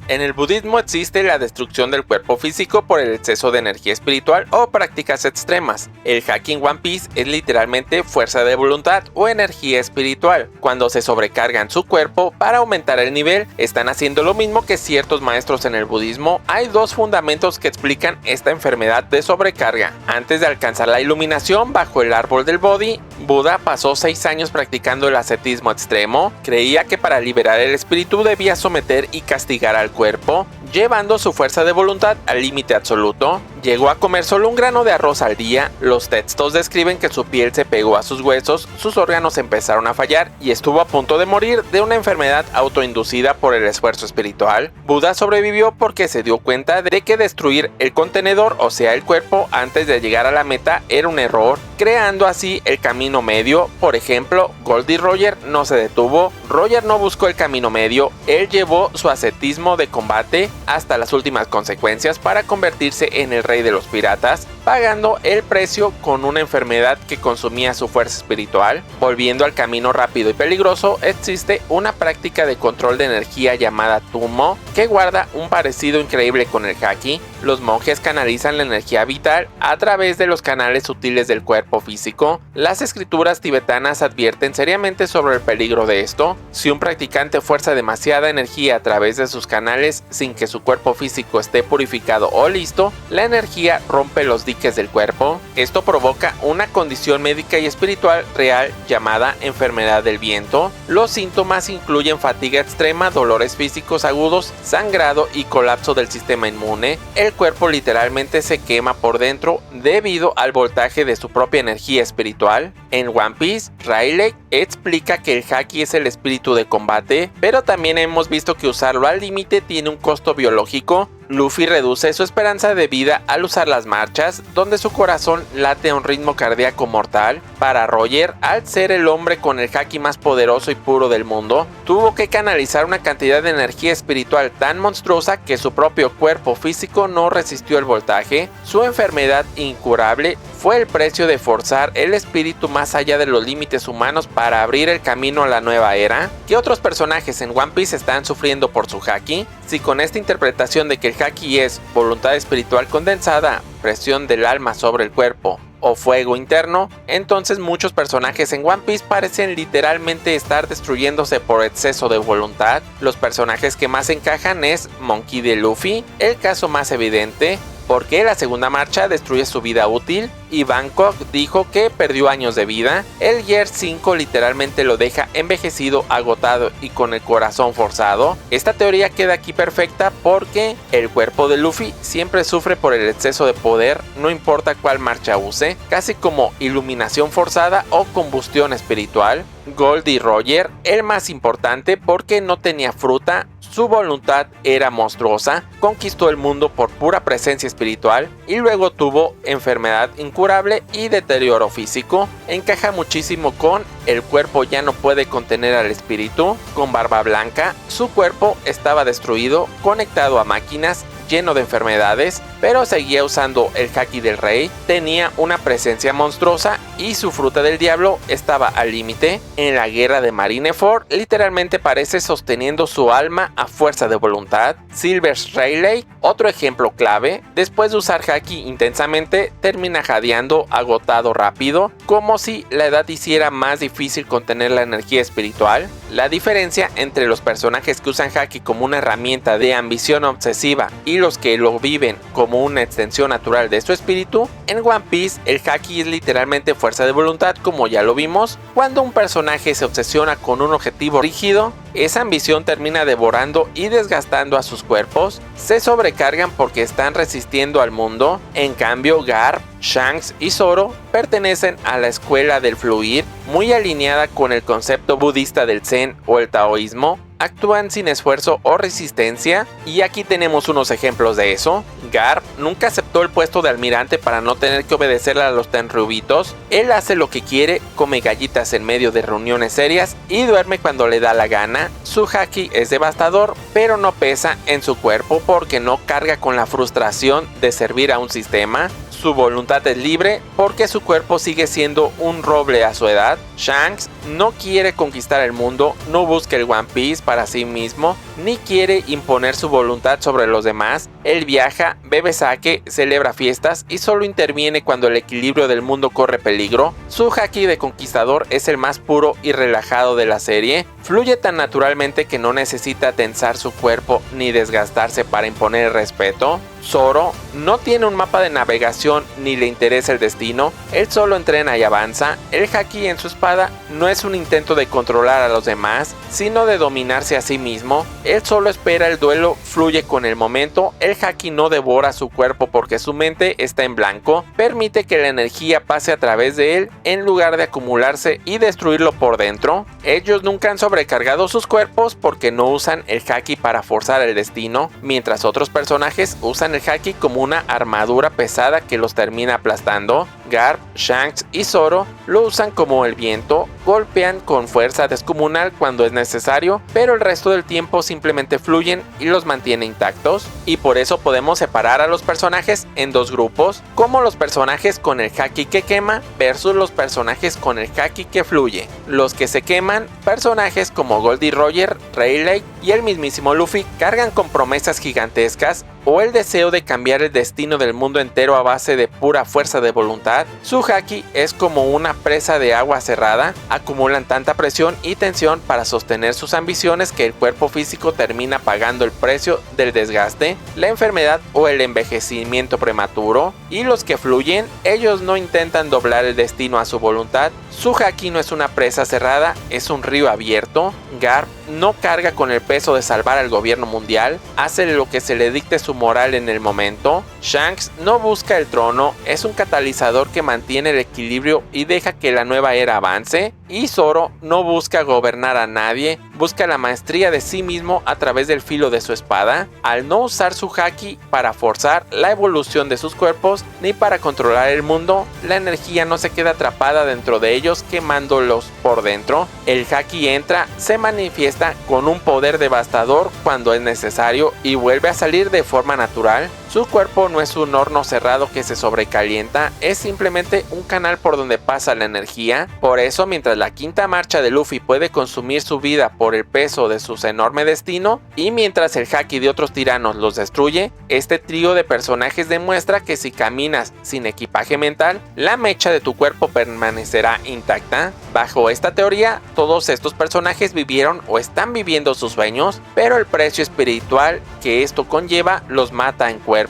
En el budismo existe la destrucción del cuerpo físico por el exceso de energía espiritual o prácticas extremas. El haki en One Piece es literalmente fuerza de voluntad o energía espiritual. Cuando se sobrecargan su cuerpo para aumentar el nivel, están haciendo lo mismo que ciertos maestros en el budismo. Hay dos fundamentos que explican esta enfermedad de sobrecarga. Antes de alcanzar la iluminación bajo el árbol del Bodhi, Buda pasó 6 años practicando el ascetismo extremo. Creía que para liberar el espíritu debía someter y castigar al cuerpo, llevando su fuerza de voluntad al límite absoluto. Llegó a comer solo un grano de arroz al día. Los textos describen que su piel se pegó a sus huesos, sus órganos empezaron a fallar y estuvo a punto de morir de una enfermedad autoinducida por el esfuerzo espiritual. Buda sobrevivió porque se dio cuenta de que destruir el contenedor, o sea el cuerpo, antes de llegar a la meta era un error, creando así el camino medio. Por ejemplo, Goldie Roger no se detuvo. Roger no buscó el camino medio, él llevó su ascetismo de combate hasta las últimas consecuencias para convertirse en el rey de los piratas, pagando el precio con una enfermedad que consumía su fuerza espiritual. Volviendo al camino rápido y peligroso, existe una práctica de control de energía llamada Tummo, que guarda un parecido increíble con el haki. Los monjes canalizan la energía vital a través de los canales sutiles del cuerpo físico. Las escrituras tibetanas advierten seriamente sobre el peligro de esto. Si un practicante fuerza demasiada energía a través de sus canales sin que su cuerpo físico esté purificado o listo, la energía rompe los diques del cuerpo. Esto provoca una condición médica y espiritual real llamada enfermedad del viento. Los síntomas incluyen fatiga extrema, dolores físicos agudos, sangrado y colapso del sistema inmune. El cuerpo literalmente se quema por dentro debido al voltaje de su propia energía espiritual. En One Piece, Rayleigh explica que el haki es el espíritu de combate, pero también hemos visto que usarlo al límite tiene un costo biológico. Luffy reduce su esperanza de vida al usar las marchas, donde su corazón late a un ritmo cardíaco mortal. Para Roger, al ser el hombre con el haki más poderoso y puro del mundo, tuvo que canalizar una cantidad de energía espiritual tan monstruosa que su propio cuerpo físico no resistió el voltaje. Su enfermedad incurable fue el precio de forzar el espíritu más allá de los límites humanos para abrir el camino a la nueva era. ¿Qué otros personajes en One Piece están sufriendo por su haki? Si con esta interpretación de que el haki es voluntad espiritual condensada, presión del alma sobre el cuerpo o fuego interno, entonces muchos personajes en One Piece parecen literalmente estar destruyéndose por exceso de voluntad. Los personajes que más encajan es Monkey D. Luffy, el caso más evidente, porque la segunda marcha destruye su vida útil y Bangkok dijo que perdió años de vida. El Gear 5 literalmente lo deja envejecido, agotado y con el corazón forzado. Esta teoría queda aquí perfecta porque el cuerpo de Luffy siempre sufre por el exceso de poder, no importa cuál marcha use, casi como iluminación forzada o combustión espiritual. Goldie Roger, el más importante porque no tenía fruta, su voluntad era monstruosa, conquistó el mundo por pura presencia espiritual y luego tuvo enfermedad incurable y deterioro físico. Encaja muchísimo con el cuerpo ya no puede contener al espíritu. Con Barba Blanca, su cuerpo estaba destruido, conectado a máquinas, lleno de enfermedades, pero seguía usando el haki del rey, tenía una presencia monstruosa y su fruta del diablo estaba al límite. En la guerra de Marineford, literalmente parece sosteniendo su alma a fuerza de voluntad. Silver Rayleigh, otro ejemplo clave, después de usar haki intensamente, termina jadeando, agotado rápido, como si la edad hiciera más difícil contener la energía espiritual. La diferencia entre los personajes que usan haki como una herramienta de ambición obsesiva y los que lo viven como una extensión natural de su espíritu, en One Piece el haki es literalmente fuerza de voluntad, como ya lo vimos. Cuando un personaje se obsesiona con un objetivo rígido, esa ambición termina devorando y desgastando a sus cuerpos, se sobrecargan porque están resistiendo al mundo. En cambio, Garp, Shanks y Zoro pertenecen a la escuela del fluir, muy alineada con el concepto budista del Zen o el taoísmo. Actúan sin esfuerzo o resistencia, y aquí tenemos unos ejemplos de eso. Garp nunca aceptó el puesto de almirante para no tener que obedecerle a los tenryubitos. Él hace lo que quiere, come gallitas en medio de reuniones serias y duerme cuando le da la gana. Su haki es devastador, pero no pesa en su cuerpo porque no carga con la frustración de servir a un sistema. Su voluntad es libre porque su cuerpo sigue siendo un roble a su edad. Shanks no quiere conquistar el mundo, no busca el One Piece para sí mismo, ni quiere imponer su voluntad sobre los demás. Él viaja, bebe sake, celebra fiestas y solo interviene cuando el equilibrio del mundo corre peligro. Su haki de conquistador es el más puro y relajado de la serie. Fluye tan naturalmente que no necesita tensar su cuerpo ni desgastarse para imponer el respeto. Zoro no tiene un mapa de navegación ni le interesa el destino, él solo entrena y avanza. El haki en su espada no es un intento de controlar a los demás, sino de dominarse a sí mismo. Él solo espera el duelo, fluye con el momento. El haki no devora su cuerpo porque su mente está en blanco, permite que la energía pase a través de él en lugar de acumularse y destruirlo por dentro. Ellos nunca han sobrecargado sus cuerpos porque no usan el haki para forzar el destino, mientras otros personajes usan el haki como una armadura pesada que los termina aplastando. Garp, Shanks y Zoro lo usan como el viento, golpean con fuerza descomunal cuando es necesario, pero el resto del tiempo simplemente fluyen y los mantiene intactos. Y por eso podemos separar a los personajes en dos grupos, como los personajes con el haki que quema versus los personajes con el haki que fluye. Los que se queman, personajes como Goldie Roger, Rayleigh y el mismísimo Luffy, cargan con promesas gigantescas o el deseo de cambiar el destino del mundo entero a base de pura fuerza de voluntad. Su haki es como una presa de agua cerrada, acumulan tanta presión y tensión para sostener sus ambiciones que el cuerpo físico termina pagando el precio del desgaste, la enfermedad o el envejecimiento prematuro. Y los que fluyen, ellos no intentan doblar el destino a su voluntad. Su haki no es una presa cerrada, es un río abierto. Garp no carga con el peso de salvar al gobierno mundial, hace lo que se le dicte su moral en el momento. Shanks no busca el trono, es un catalizador que mantiene el equilibrio y deja que la nueva era avance. Y Zoro no busca gobernar a nadie, busca la maestría de sí mismo a través del filo de su espada. Al no usar su haki para forzar la evolución de sus cuerpos ni para controlar el mundo, la energía no se queda atrapada dentro de ellos quemándolos por dentro. El haki entra, se manifiesta con un poder devastador cuando es necesario y vuelve a salir de forma natural. Su cuerpo no es un horno cerrado que se sobrecalienta, es simplemente un canal por donde pasa la energía. Por eso, mientras la quinta marcha de Luffy puede consumir su vida por el peso de su enorme destino, y mientras el haki de otros tiranos los destruye, este trío de personajes demuestra que si caminas sin equipaje mental, la mecha de tu cuerpo permanecerá intacta. Bajo esta teoría, todos estos personajes vivieron o están viviendo sus sueños, pero el precio espiritual que esto conlleva los mata en cuerpo.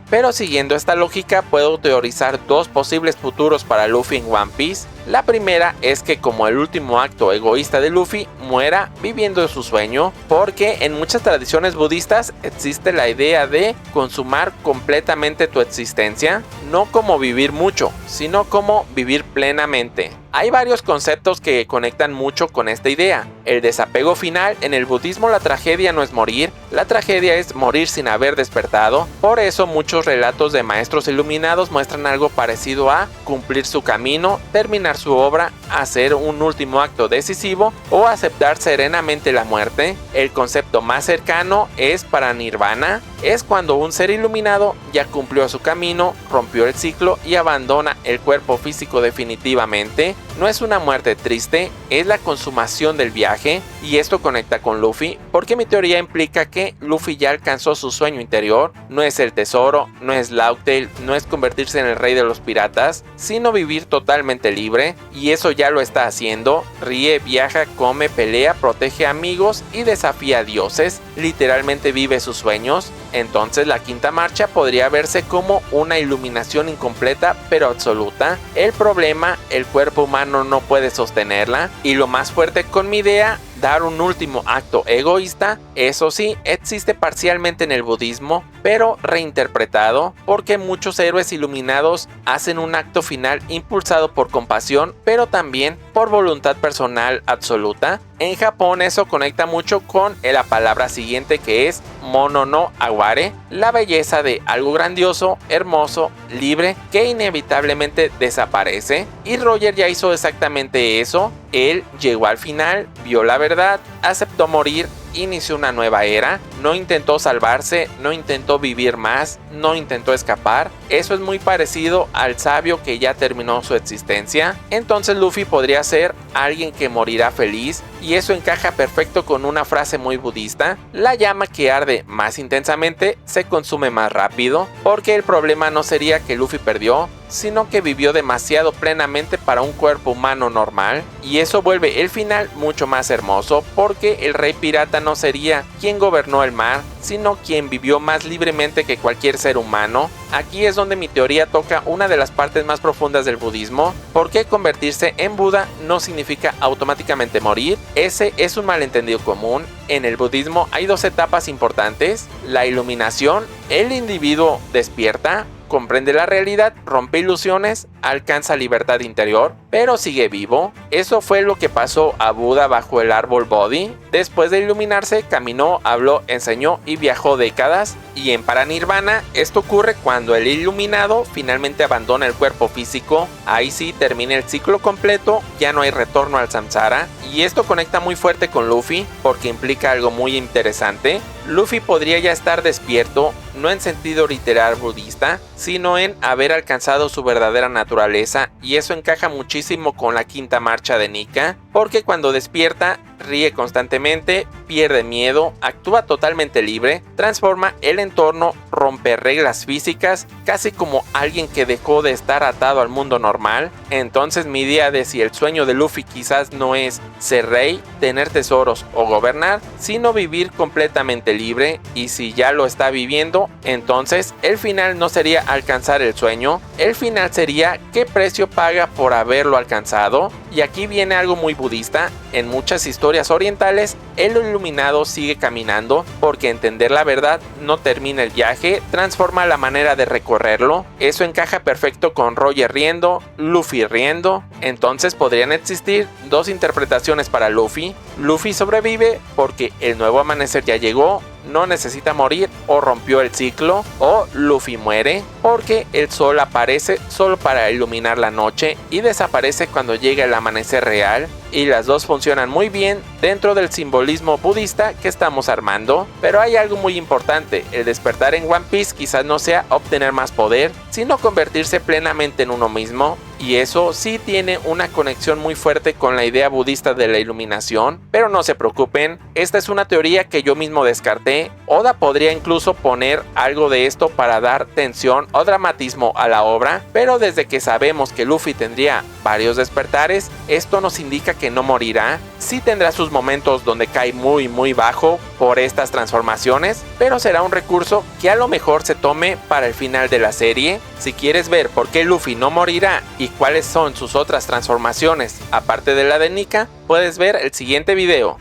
Pero siguiendo esta lógica, puedo teorizar dos posibles futuros para Luffy en One Piece. La primera es que como el último acto egoísta de Luffy muera viviendo su sueño, porque en muchas tradiciones budistas existe la idea de consumar completamente tu existencia, no como vivir mucho, sino como vivir plenamente. Hay varios conceptos que conectan mucho con esta idea. El desapego final, en el budismo la tragedia no es morir, la tragedia es morir sin haber despertado. Por eso muchos relatos de maestros iluminados muestran algo parecido a cumplir su camino, terminar su obra, hacer un último acto decisivo o aceptar serenamente la muerte. El concepto más cercano es para Nirvana, es cuando un ser iluminado ya cumplió su camino, rompió el ciclo y abandona el cuerpo físico definitivamente. No es una muerte triste, es la consumación del viaje, y esto conecta con Luffy porque mi teoría implica que Luffy ya alcanzó su sueño interior. No es el tesoro, no es Laugtail, no es convertirse en el rey de los piratas, sino vivir totalmente libre, y eso ya lo está haciendo. Ríe, viaja, come, pelea, protege amigos y desafía a dioses, literalmente vive sus sueños. Entonces la quinta marcha podría verse como una iluminación incompleta pero absoluta. El problema, el cuerpo humano no puede sostenerla, y lo más fuerte con mi idea, dar un último acto egoísta, eso sí, existe parcialmente en el budismo, pero reinterpretado, porque muchos héroes iluminados hacen un acto final impulsado por compasión, pero también por voluntad personal absoluta. En Japón eso conecta mucho con la palabra siguiente, que es mono no aware, la belleza de algo grandioso, hermoso, libre, que inevitablemente desaparece. Y Roger ya hizo exactamente eso. Él llegó al final, vio la verdad, aceptó morir inició una nueva era, no intentó salvarse, no intentó vivir más, no intentó escapar. Eso es muy parecido al sabio que ya terminó su existencia. Entonces Luffy podría ser alguien que morirá feliz, y eso encaja perfecto con una frase muy budista: la llama que arde más intensamente se consume más rápido, porque el problema no sería que Luffy perdió, sino que vivió demasiado plenamente para un cuerpo humano normal, y eso vuelve el final mucho más hermoso, porque el rey pirata no sería quien gobernó el mar, sino quien vivió más libremente que cualquier ser humano. Aquí es donde mi teoría toca una de las partes más profundas del budismo, porque convertirse en Buda no significa automáticamente morir. Ese es un malentendido común. En el budismo hay dos etapas importantes: la iluminación, el individuo despierta, comprende la realidad, rompe ilusiones, alcanza libertad interior, pero sigue vivo. Eso fue lo que pasó a Buda bajo el árbol Bodhi. Después de iluminarse, caminó, habló, enseñó y viajó décadas. Y en Paranirvana, esto ocurre cuando el iluminado finalmente abandona el cuerpo físico. Ahí sí termina el ciclo completo, ya no hay retorno al samsara. Y esto conecta muy fuerte con Luffy, porque implica algo muy interesante. Luffy podría ya estar despierto, no en sentido literal budista, sino en haber alcanzado su verdadera naturaleza, y eso encaja muchísimo con la quinta marcha de Nika, porque cuando despierta, ríe constantemente, pierde miedo, actúa totalmente libre, transforma el entorno, rompe reglas físicas, casi como alguien que dejó de estar atado al mundo normal. Entonces mi idea de si el sueño de Luffy quizás no es ser rey, tener tesoros o gobernar, sino vivir completamente libre, y si ya lo está viviendo, entonces el final no sería alcanzar el sueño, el final sería qué precio paga por haberlo alcanzado. Y aquí viene algo muy budista. En muchas historias orientales, el iluminado sigue caminando, porque entender la verdad no termina el viaje, transforma la manera de recorrerlo. Eso encaja perfecto con Roger riendo, Luffy riendo. Entonces podrían existir dos interpretaciones para Luffy. Luffy sobrevive porque el nuevo amanecer ya llegó, no necesita morir o rompió el ciclo. O Luffy muere porque el sol aparece solo para iluminar la noche y desaparece cuando llega el amanecer real. Y las dos funcionan muy bien dentro del simbolismo budista que estamos armando. Pero hay algo muy importante: el despertar en One Piece quizás no sea obtener más poder, sino convertirse plenamente en uno mismo. Y eso sí tiene una conexión muy fuerte con la idea budista de la iluminación. Pero no se preocupen, esta es una teoría que yo mismo descarté. Oda podría incluso poner algo de esto para dar tensión o dramatismo a la obra, pero desde que sabemos que Luffy tendría varios despertares, esto nos indica que no morirá. Sí tendrá sus momentos donde cae muy bajo por estas transformaciones, pero será un recurso que a lo mejor se tome para el final de la serie. Si quieres ver por qué Luffy no morirá y cuáles son sus otras transformaciones aparte de la de Nika, puedes ver el siguiente video.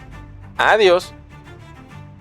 Adiós.